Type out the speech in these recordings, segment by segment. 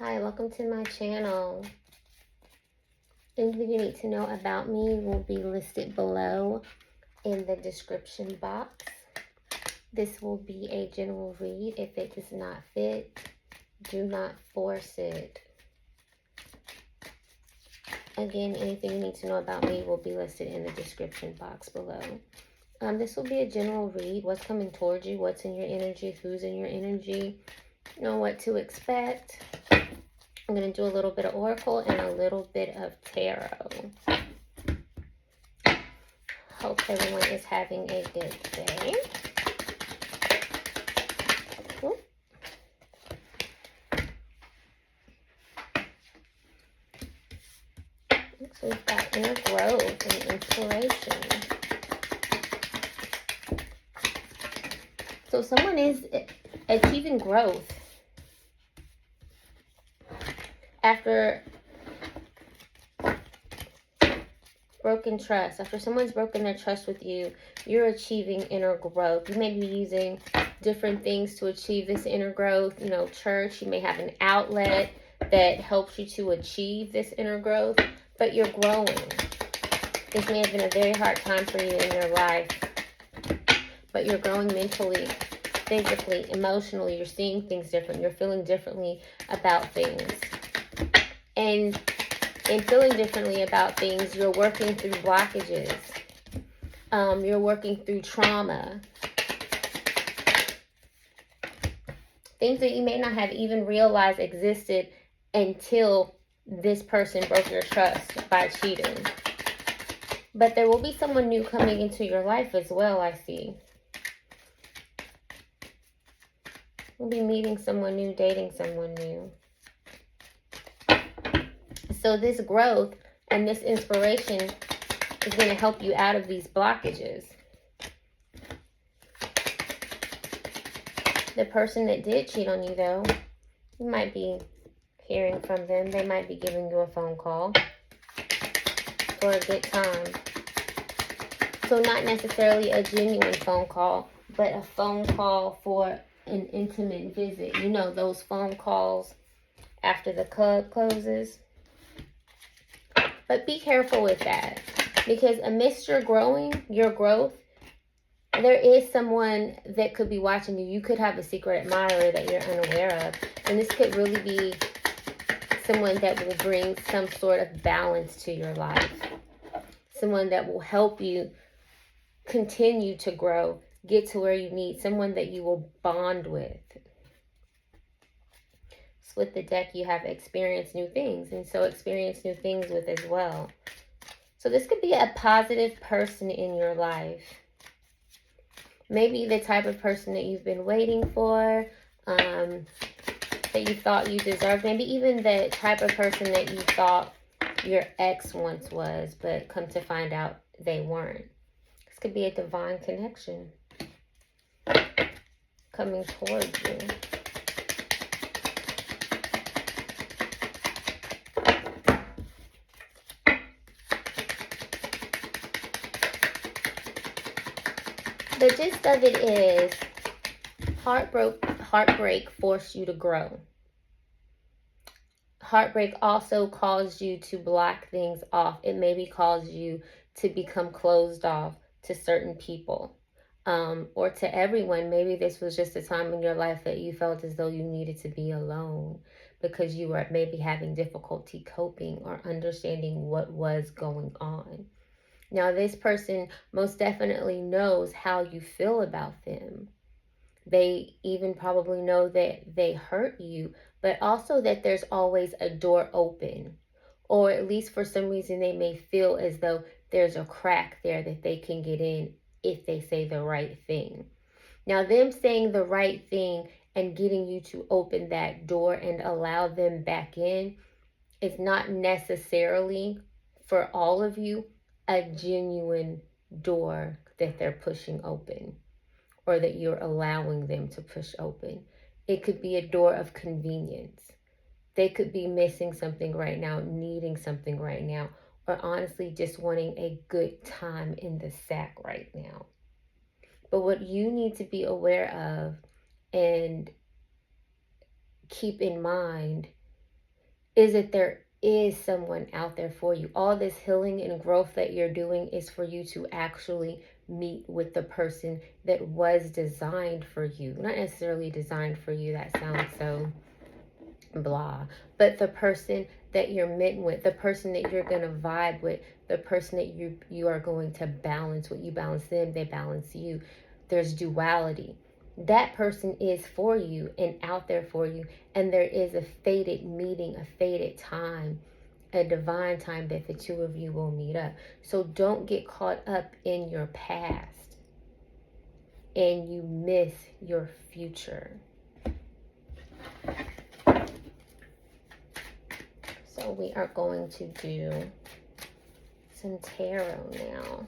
Hi, welcome to my channel. Anything you need to know about me will be listed below in the description box. This will be a general read. If it does not fit, do not force it. Again, anything you need to know about me will be listed in the description box below. This will be a general read. What's coming towards you, what's in your energy, who's in your energy, know what to expect. I'm going to do a little bit of oracle and a little bit of tarot. Hope everyone is having a good day. So we've got inner growth and inspiration. So someone is achieving growth after broken trust. After someone's broken their trust with you, you're achieving inner growth. You may be using different things to achieve this inner growth. You know, church, you may have an outlet that helps you to achieve this inner growth, but you're growing. This may have been a very hard time for you in your life, but you're growing mentally, physically, emotionally. You're seeing things different. You're feeling differently about things. And in feeling differently about things, you're working through blockages. You're working through trauma. Things that you may not have even realized existed until this person broke your trust by cheating. But there will be someone new coming into your life as well, I see. You'll be meeting someone new, dating someone new. So this growth and this inspiration is going to help you out of these blockages. The person that did cheat on you, though, you might be hearing from them. They might be giving you a phone call for a good time. So not necessarily a genuine phone call, but a phone call for an intimate visit. You know, those phone calls after the club closes. But be careful with that, because amidst your growth, there is someone that could be watching you. You could have a secret admirer that you're unaware of. And this could really be someone that will bring some sort of balance to your life. Someone that will help you continue to grow, get to where you need. Someone that you will bond with. With the deck, you have experienced new things, and so experience new things with as well. So this could be a positive person in your life. Maybe the type of person that you've been waiting for, that you thought you deserved. Maybe even the type of person that you thought your ex once was, but come to find out they weren't. This could be a divine connection coming towards you. The gist of it is heartbreak forced you to grow. Heartbreak also caused you to block things off. It maybe caused you to become closed off to certain people, or to everyone. Maybe this was just a time in your life that you felt as though you needed to be alone because you were maybe having difficulty coping or understanding what was going on. Now, this person most definitely knows how you feel about them. They even probably know that they hurt you, but also that there's always a door open. Or at least for some reason they may feel as though there's a crack there that they can get in if they say the right thing. Now, them saying the right thing and getting you to open that door and allow them back in is not necessarily, for all of you, a genuine door that they're pushing open or that you're allowing them to push open. It could be a door of convenience. They could be missing something right now, needing something right now, or honestly just wanting a good time in the sack right now. But what you need to be aware of and keep in mind is that there is someone out there for you. All this healing and growth that you're doing is for you to actually meet with the person that was designed for you. Not necessarily designed for you, that sounds so blah, but the person that you're meant with, the person that you're going to vibe with, the person that you are going to balance with. You balance them, they balance you. There's duality. That person is for you and out there for you, and there is a fated meeting, a fated time, a divine time that the two of you will meet up. So don't get caught up in your past and you miss your future. So we are going to do some tarot now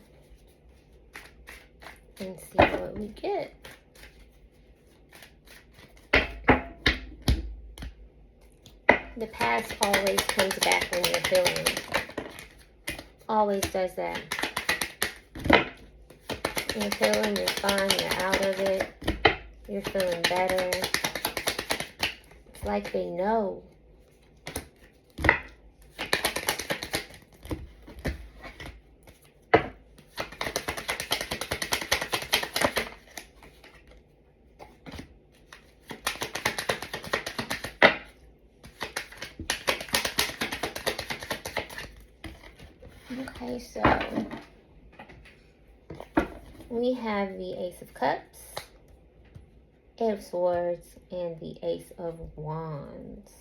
and see what we get. The past always comes back when you're healing. Always does that. You're healing, you're fine, you're out of it. You're feeling better. It's like they know. Okay, so we have the Ace of Cups, Eight of Swords, and the Ace of Wands.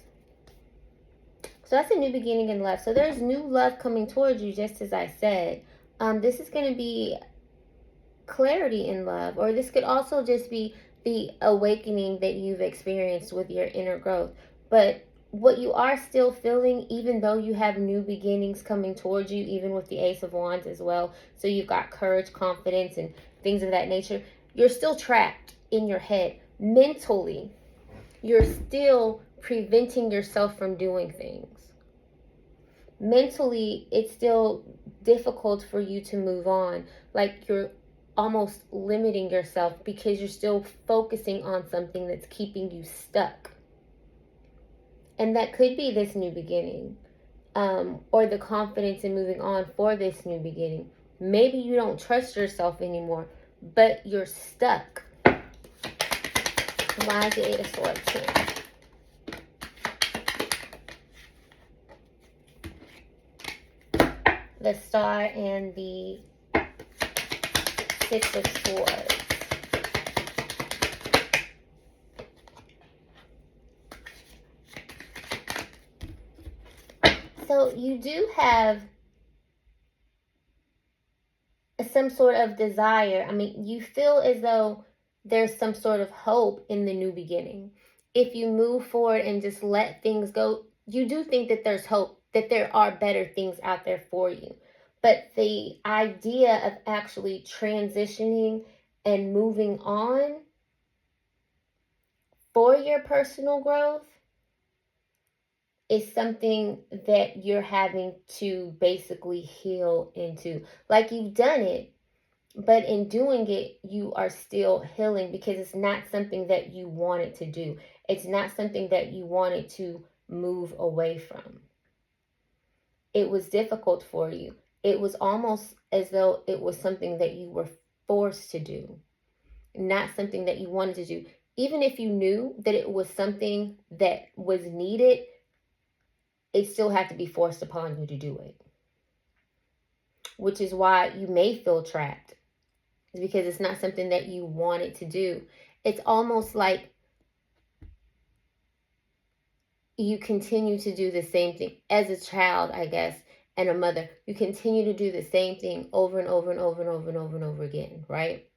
So that's a new beginning in love. So there's new love coming towards you, just as I said. This is going to be clarity in love, or this could also just be the awakening that you've experienced with your inner growth. But what you are still feeling, even though you have new beginnings coming towards you, even with the Ace of Wands as well, so you've got courage, confidence, and things of that nature, you're still trapped in your head. Mentally, you're still preventing yourself from doing things. Mentally, it's still difficult for you to move on. Like you're almost limiting yourself because you're still focusing on something that's keeping you stuck. And that could be this new beginning, or the confidence in moving on for this new beginning. Maybe you don't trust yourself anymore, but you're stuck. Why is the Eight of Swords here? The Star and the Six of Swords. So you do have some sort of desire. I mean, you feel as though there's some sort of hope in the new beginning. If you move forward and just let things go, you do think that there's hope, that there are better things out there for you. But the idea of actually transitioning and moving on for your personal growth is something that you're having to basically heal into. Like you've done it, but in doing it, you are still healing because it's not something that you wanted to do. It's not something that you wanted to move away from. It was difficult for you. It was almost as though it was something that you were forced to do, not something that you wanted to do. Even if you knew that it was something that was needed, it still had to be forced upon you to do it. Which is why you may feel trapped. It's because it's not something that you wanted to do. It's almost like you continue to do the same thing. As a child, I guess, and a mother, you continue to do the same thing over and over and over and over and over and over again, right?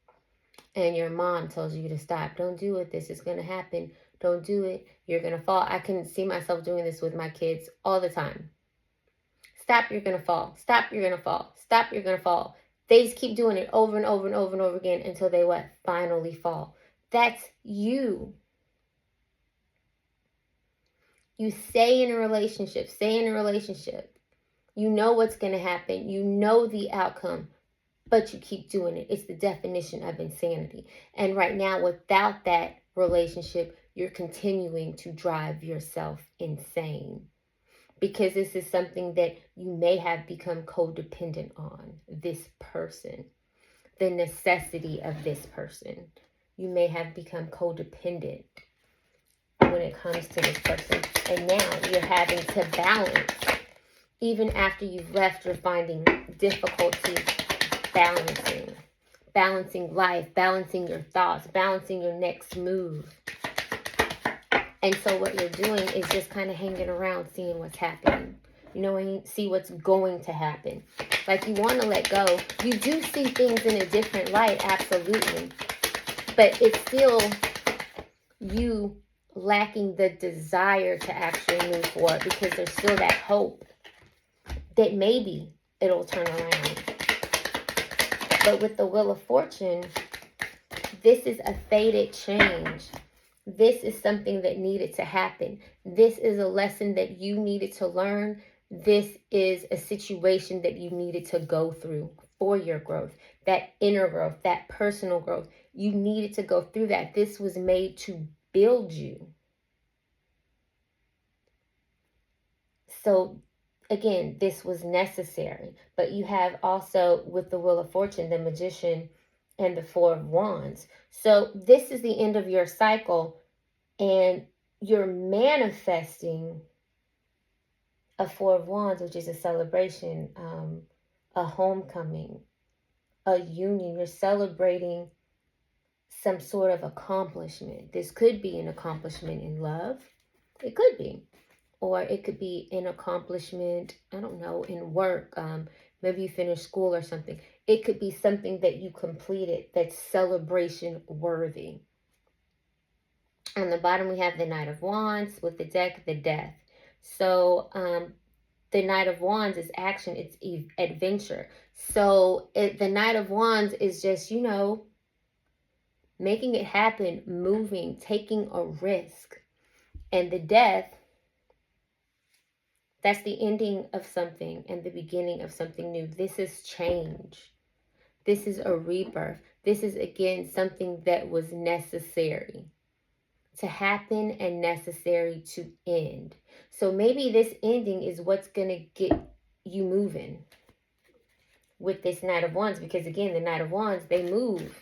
And your mom tells you to stop. Don't do it. This is going to happen. Don't do it. You're going to fall. I can see myself doing this with my kids all the time. Stop, you're going to fall. Stop, you're going to fall. Stop, you're going to fall. They just keep doing it over and over and over and over again until they what? Finally fall. That's you. You stay in a relationship. You know what's going to happen. You know the outcome, but you keep doing it. It's the definition of insanity. And right now, without that relationship, you're continuing to drive yourself insane. because this is something that you may have become codependent on, this person, the necessity of this person. You may have become codependent when it comes to this person. And now you're having to balance. Even after you've left, you're finding difficulty balancing life, balancing your thoughts, balancing your next move. And so what you're doing is just kind of hanging around, seeing what's happening. You know, and see what's going to happen. Like, you want to let go. You do see things in a different light, absolutely. But it's still you lacking the desire to actually move forward, because there's still that hope that maybe it'll turn around. But with the Wheel of Fortune, this is a fated change. This is something that needed to happen. This is a lesson that you needed to learn. This is a situation that you needed to go through for your growth, that inner growth, that personal growth. You needed to go through that. This was made to build you. So again, this was necessary. But you have also, with the Wheel of Fortune, the Magician and the Four of Wands. So this is the end of your cycle, and you're manifesting a Four of Wands, which is a celebration, a homecoming, a union. You're celebrating some sort of accomplishment. This could be an accomplishment in love. It could be. Or it could be an accomplishment, I don't know, in work. Maybe you finished school or something. It could be something that you completed that's celebration worthy. On the bottom, we have the Knight of Wands with the deck, the Death. So the Knight of Wands is action. It's adventure. So the Knight of Wands is just, you know, making it happen, moving, taking a risk. And the Death, that's the ending of something and the beginning of something new. This is change. This is a rebirth. This is, again, something that was necessary to happen and necessary to end. So maybe this ending is what's going to get you moving with this Knight of Wands. Because, again, the Knight of Wands, they move.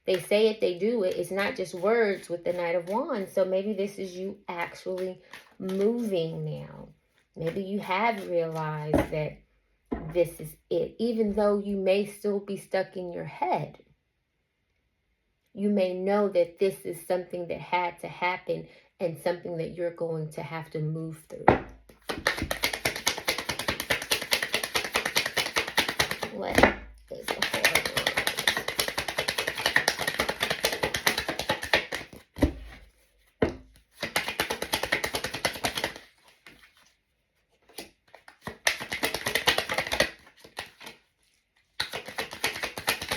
They say it, they do it. It's not just words with the Knight of Wands. So maybe this is you actually moving now. Maybe you have realized that this is it. Even though you may still be stuck in your head, you may know that this is something that had to happen and something that you're going to have to move through. What is the Four of Wands?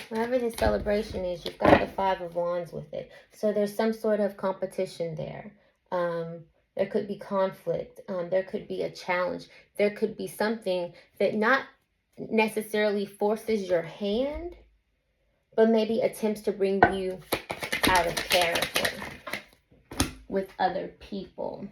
Whatever this celebration is, you've got the Five of Wands with it. So there's some sort of competition there. There could be conflict. There could be a challenge. There could be something that not necessarily forces your hand, but maybe attempts to bring you out of character with other people.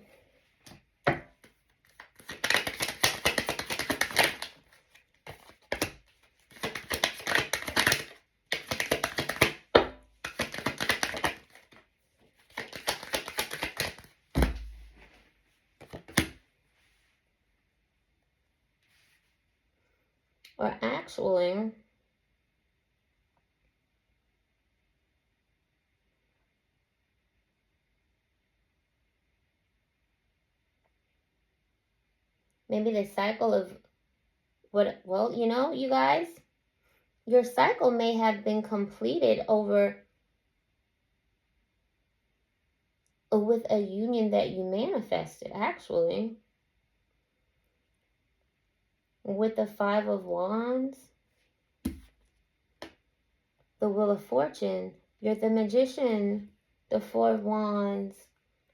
Or actually, maybe the cycle of what, well, you know, you guys, your cycle may have been completed over with a union that you manifested, actually. With the Five of Wands, the Wheel of Fortune, you're the Magician, the Four of Wands,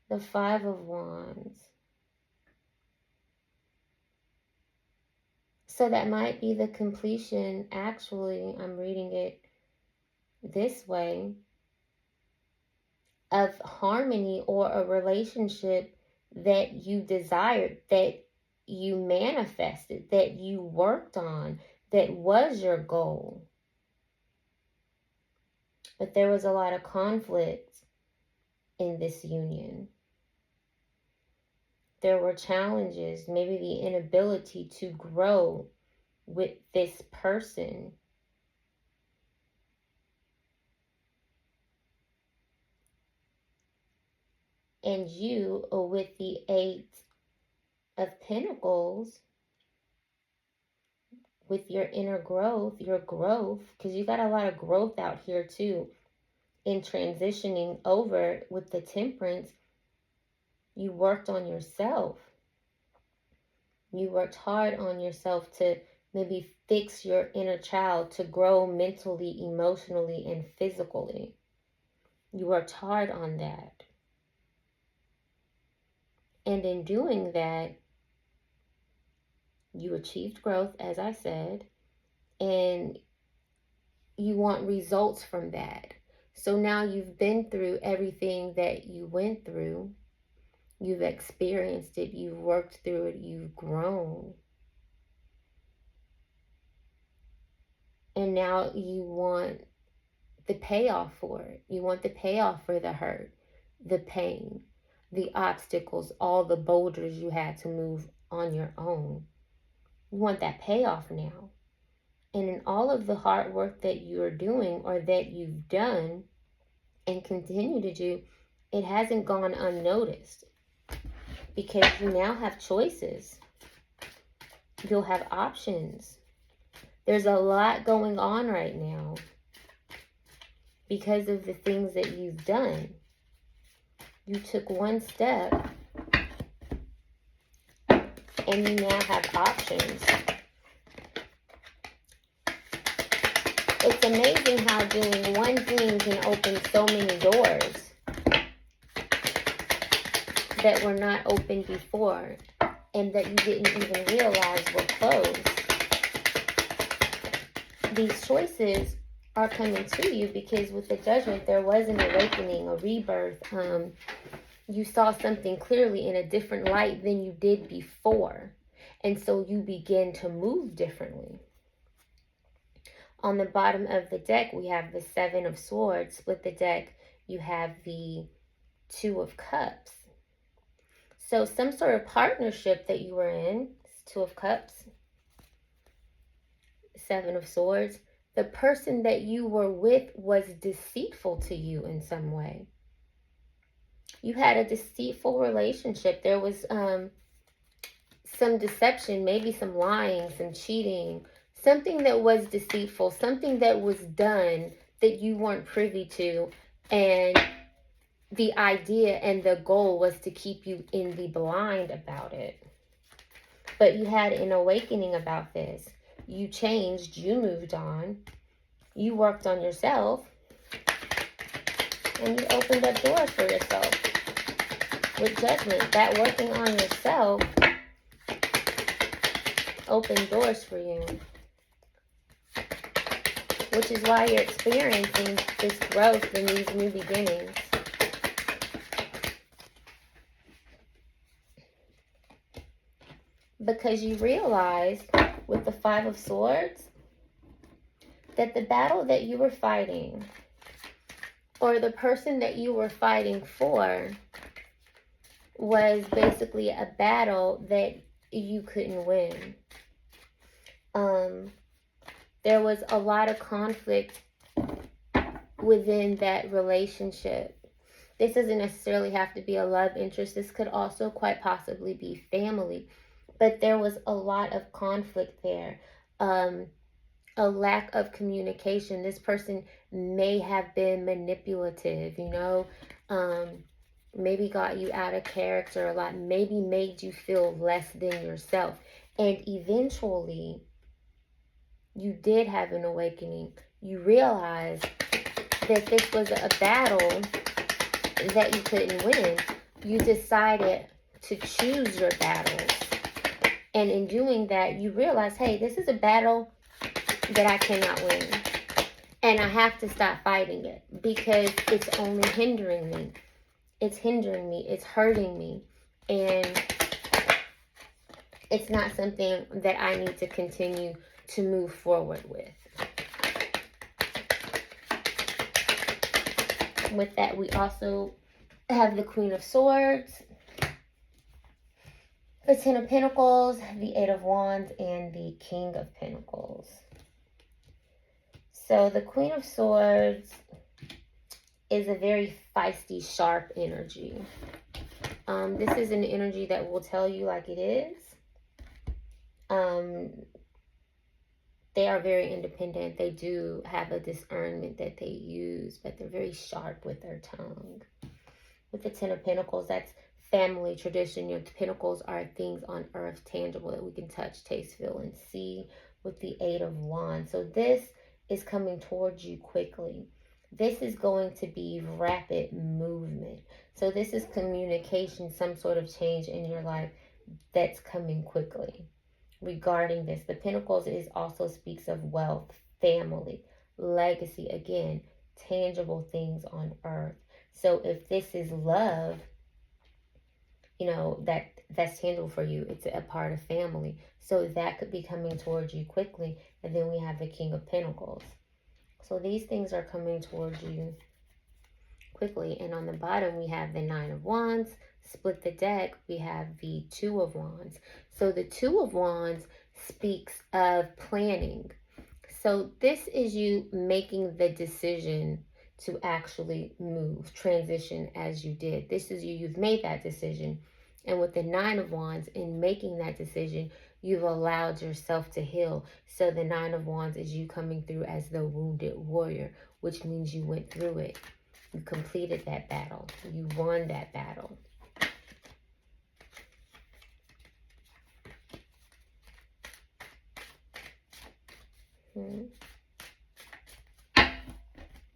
the Five of Wands. So that might be the completion, actually, I'm reading it this way, of harmony or a relationship that you desired, that you manifested, that you worked on, that was your goal. But there was a lot of conflict in this union. There were challenges, maybe the inability to grow with this person. And you, with the Eight of Pentacles, with your inner growth, because you got a lot of growth out here too, in transitioning over with the Temperance, you worked on yourself. You worked hard on yourself to maybe fix your inner child, to grow mentally, emotionally, and physically. You worked hard on that. And in doing that, you achieved growth, as I said, and you want results from that. So now you've been through everything that you went through. You've experienced it. You've worked through it. You've grown. And now you want the payoff for it. You want the payoff for the hurt, the pain, the obstacles, all the boulders you had to move on your own. You want that payoff now. And in all of the hard work that you're doing, or that you've done and continue to do, it hasn't gone unnoticed, because you now have choices. You'll have options. There's a lot going on right now because of the things that you've done. You took one step and you now have options. It's amazing how doing one thing can open so many doors that were not open before and that you didn't even realize were closed. These choices are coming to you because with the Judgment, there was an awakening, a rebirth. You saw something clearly in a different light than you did before. And so you begin to move differently. On the bottom of the deck, we have the Seven of Swords. Split the deck, you have the Two of Cups. So some sort of partnership that you were in, Two of Cups, Seven of Swords. The person that you were with was deceitful to you in some way. You had a deceitful relationship. There was some deception, maybe some lying, some cheating, something that was deceitful, something that was done that you weren't privy to. And the idea and the goal was to keep you in the blind about it. But you had an awakening about this. You changed, you moved on, you worked on yourself, and you opened up doors for yourself. With Judgment, that working on yourself opened doors for you. Which is why you're experiencing this growth and these new beginnings. Because you realize with the Five of Swords that the battle that you were fighting, or the person that you were fighting for, was basically a battle that you couldn't win. There was a lot of conflict within that relationship. This doesn't necessarily have to be a love interest. This could also quite possibly be family. But there was a lot of conflict there. A lack of communication. This person may have been manipulative, maybe got you out of character a lot, maybe made you feel less than yourself. And eventually, you did have an awakening. You realized that this was a battle that you couldn't win. You decided to choose your battles. And in doing that, you realize, hey, this is a battle that I cannot win. And I have to stop fighting it because it's only hindering me. It's hindering me. It's hurting me. And It's not something that I need to continue to move forward with. With that, we also have the Queen of Swords, the Ten of Pentacles, the Eight of Wands, and the King of Pentacles. So the Queen of Swords is a very feisty, sharp energy. This is an energy that will tell you like it is. They are very independent. They do have a discernment that they use, but they're very sharp with their tongue. With the Ten of Pentacles, that's family, tradition. Your pentacles are things on earth, tangible, that we can touch, taste, feel, and see. With the Eight of Wands. So this is coming towards you quickly. This is going to be rapid movement. So this is communication, some sort of change in your life that's coming quickly. Regarding this, the Pentacles is also speaks of wealth, family, legacy, again, tangible things on earth. So if this is love, you know, that's tangible for you. It's a part of family. So that could be coming towards you quickly. And then we have the King of Pentacles. So these things are coming towards you quickly. And on the bottom, we have the Nine of Wands. Split the deck, we have the Two of Wands. So the Two of Wands speaks of planning. So this is you making the decision to actually move, transition as you did. This is you've made that decision. And with the Nine of Wands, in making that decision, you've allowed yourself to heal. So the Nine of Wands is you coming through as the wounded warrior, which means you went through it. You completed that battle. You won that battle.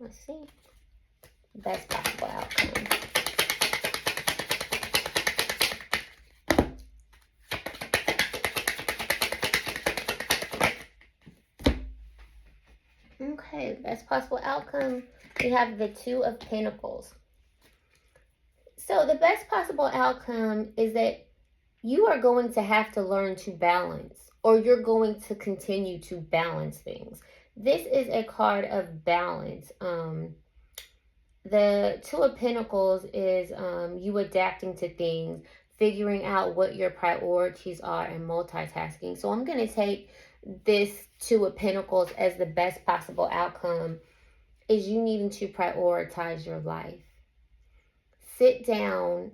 Let's see. Best possible outcome. Okay, best possible outcome. We have the Two of Pentacles. So the best possible outcome is that you are going to have to learn to balance, or you're going to continue to balance things. This is a card of balance. The Two of Pentacles is you adapting to things, figuring out what your priorities are, and multitasking. So I'm going to take this Two of Pentacles as the best possible outcome is you needing to prioritize your life. Sit down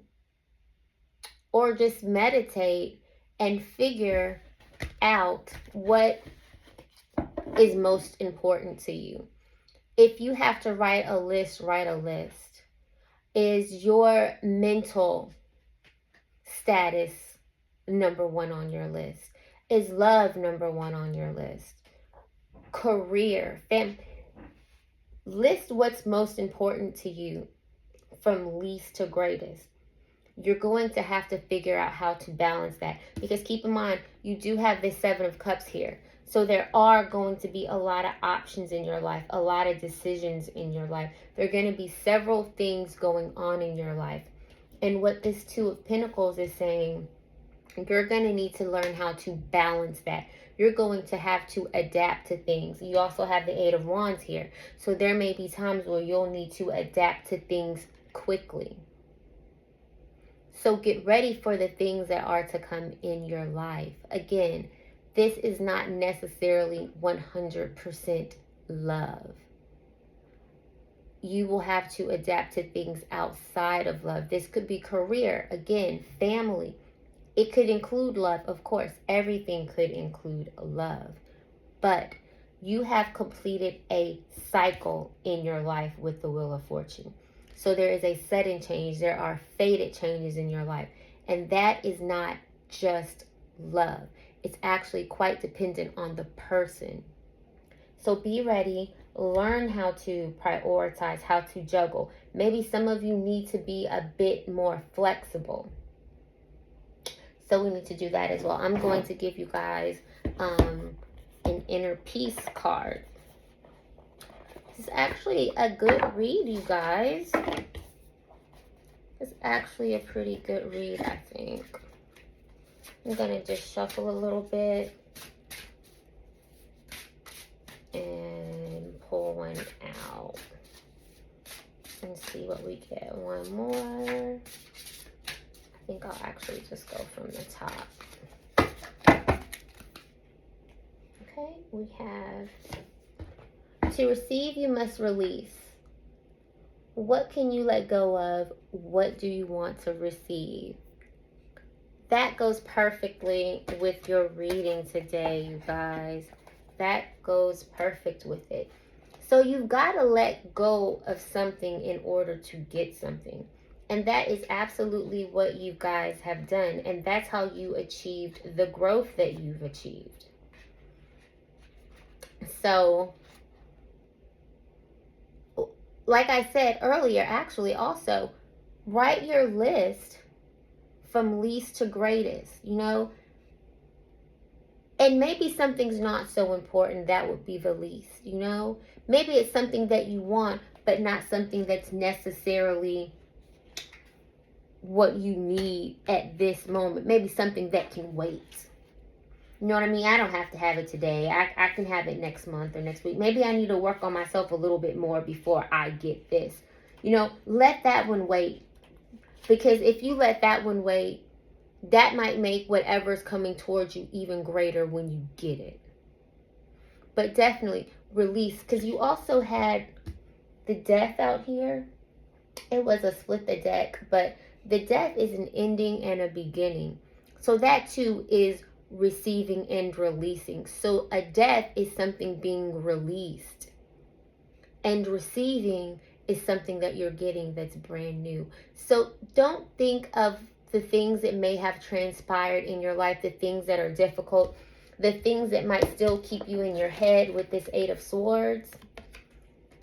or just meditate and figure out what is most important to you. If you have to write a list, write a list. Is your mental status number one on your list? Is love number one on your list? Career, family. List what's most important to you from least to greatest. You're going to have to figure out how to balance that. Because keep in mind, you do have this Seven of Cups here. So there are going to be a lot of options in your life, a lot of decisions in your life. There are going to be several things going on in your life. And what this Two of Pentacles is saying, you're going to need to learn how to balance that. You're going to have to adapt to things. You also have the Eight of Wands here. So there may be times where you'll need to adapt to things quickly. So get ready for the things that are to come in your life. Again, this is not necessarily 100% love. You will have to adapt to things outside of love. This could be career, again, family. It could include love, of course. Everything could include love. But you have completed a cycle in your life with the Wheel of Fortune. So there is a sudden change. There are fated changes in your life. And that is not just love. It's actually quite dependent on the person. So be ready. Learn how to prioritize, how to juggle. Maybe some of you need to be a bit more flexible. So we need to do that as well. I'm going to give you guys an inner peace card. This is actually a good read, you guys. It's actually a pretty good read, I think. I'm going to just shuffle a little bit and pull one out and see what we get. One more. I think I'll actually just go from the top. Okay, we have, to receive, you must release. What can you let go of? What do you want to receive? That goes perfectly with your reading today, you guys. That goes perfect with it. So you've got to let go of something in order to get something. And that is absolutely what you guys have done. And that's how you achieved the growth that you've achieved. So, like I said earlier, actually, also, write your list from least to greatest, you know. And maybe something's not so important, that would be the least, you know. Maybe it's something that you want, but not something that's necessarily what you need at this moment. Maybe something that can wait. You know what I mean? I don't have to have it today. I can have it next month or next week. Maybe I need to work on myself a little bit more before I get this. You know, let that one wait. Because if you let that one wait, that might make whatever's coming towards you even greater when you get it. But definitely release. Because you also had the death out here. It was a split the deck. But the death is an ending and a beginning. So that too is receiving and releasing. So a death is something being released. And receiving is something that you're getting that's brand new. So don't think of the things that may have transpired in your life, the things that are difficult, the things that might still keep you in your head with this Eight of Swords.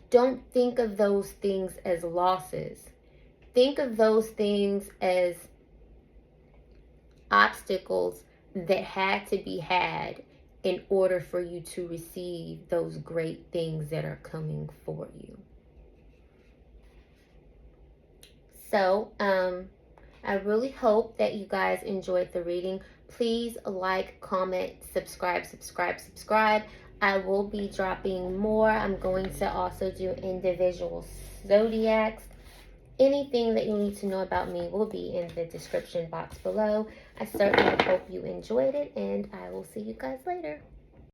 Don't think of those things as losses. Think of those things as obstacles that had to be had in order for you to receive those great things that are coming for you. So, I really hope that you guys enjoyed the reading. Please like, comment, subscribe. I will be dropping more. I'm going to also do individual zodiacs. Anything that you need to know about me will be in the description box below. I certainly hope you enjoyed it, and I will see you guys later.